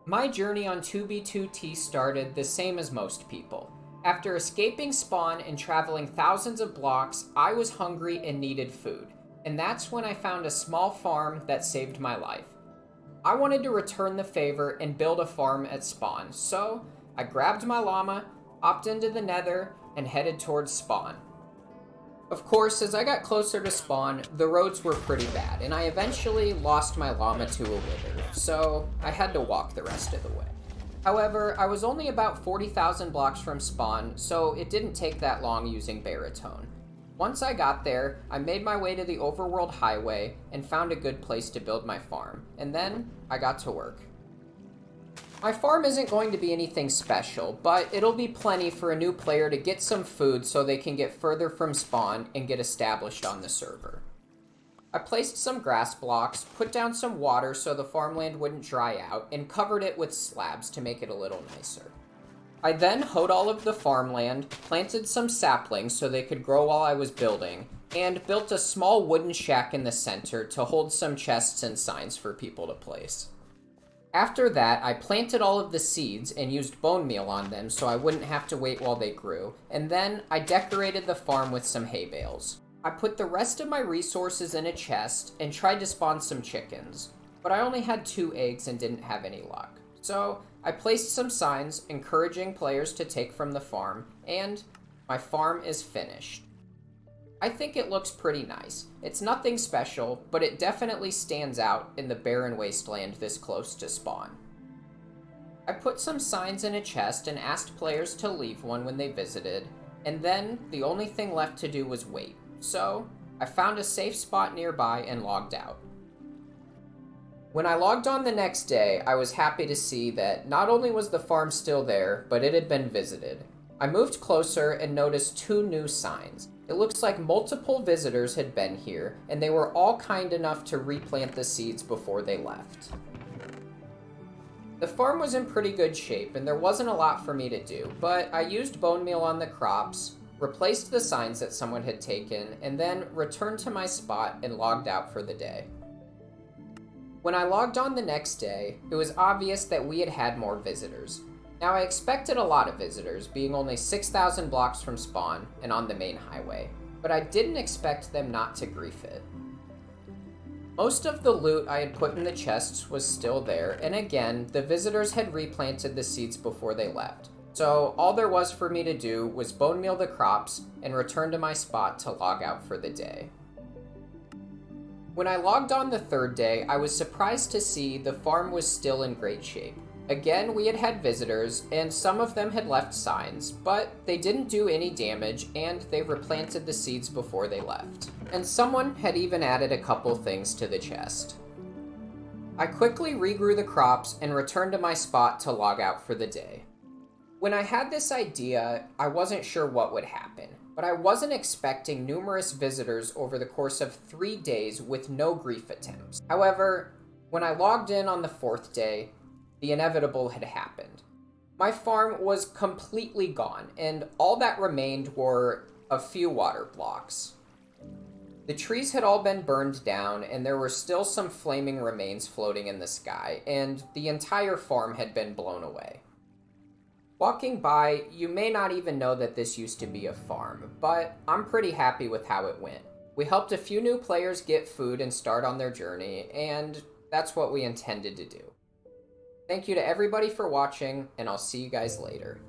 My journey on 2B2T started the same as most people. After escaping spawn and traveling thousands of blocks, I was hungry and needed food, and that's when I found a small farm that saved my life. I wanted to return the favor and build a farm at spawn, so I grabbed my llama, hopped into the nether, and headed towards spawn. Of course, as I got closer to spawn, the roads were pretty bad, and I eventually lost my llama to a wither, so I had to walk the rest of the way. However, I was only about 40,000 blocks from spawn, so it didn't take that long using baritone. Once I got there, I made my way to the overworld highway and found a good place to build my farm, and then I got to work. My farm isn't going to be anything special, but it'll be plenty for a new player to get some food so they can get further from spawn and get established on the server. I placed some grass blocks, put down some water so the farmland wouldn't dry out, and covered it with slabs to make it a little nicer. I then hoed all of the farmland, planted some saplings so they could grow while I was building, and built a small wooden shack in the center to hold some chests and signs for people to place. After that, I planted all of the seeds and used bone meal on them so I wouldn't have to wait while they grew, and then I decorated the farm with some hay bales. I put the rest of my resources in a chest and tried to spawn some chickens, but I only had 2 eggs and didn't have any luck. So I placed some signs encouraging players to take from the farm, and my farm is finished. I think it looks pretty nice. It's nothing special, but it definitely stands out in the barren wasteland this close to spawn. I put some signs in a chest and asked players to leave one when they visited, and then the only thing left to do was wait. So I found a safe spot nearby and logged out. When I logged on the next day, I was happy to see that not only was the farm still there, but it had been visited. I moved closer and noticed 2 new signs. It looks like multiple visitors had been here, and they were all kind enough to replant the seeds before they left. The farm was in pretty good shape, and there wasn't a lot for me to do, but I used bone meal on the crops, replaced the signs that someone had taken, and then returned to my spot and logged out for the day. When I logged on the next day, it was obvious that we had had more visitors. Now, I expected a lot of visitors, being only 6,000 blocks from spawn and on the main highway, but I didn't expect them not to grief it. Most of the loot I had put in the chests was still there, and again, the visitors had replanted the seeds before they left, so all there was for me to do was bone meal the crops and return to my spot to log out for the day. When I logged on the 3rd day, I was surprised to see the farm was still in great shape. Again, we had had visitors, and some of them had left signs, but they didn't do any damage, and they replanted the seeds before they left. And someone had even added a couple things to the chest. I quickly regrew the crops and returned to my spot to log out for the day. When I had this idea, I wasn't sure what would happen, but I wasn't expecting numerous visitors over the course of 3 days with no grief attempts. However, when I logged in on the 4th day, the inevitable had happened. My farm was completely gone, and all that remained were a few water blocks. The trees had all been burned down, and there were still some flaming remains floating in the sky, and the entire farm had been blown away. Walking by, you may not even know that this used to be a farm, but I'm pretty happy with how it went. We helped a few new players get food and start on their journey, and that's what we intended to do. Thank you to everybody for watching, and I'll see you guys later.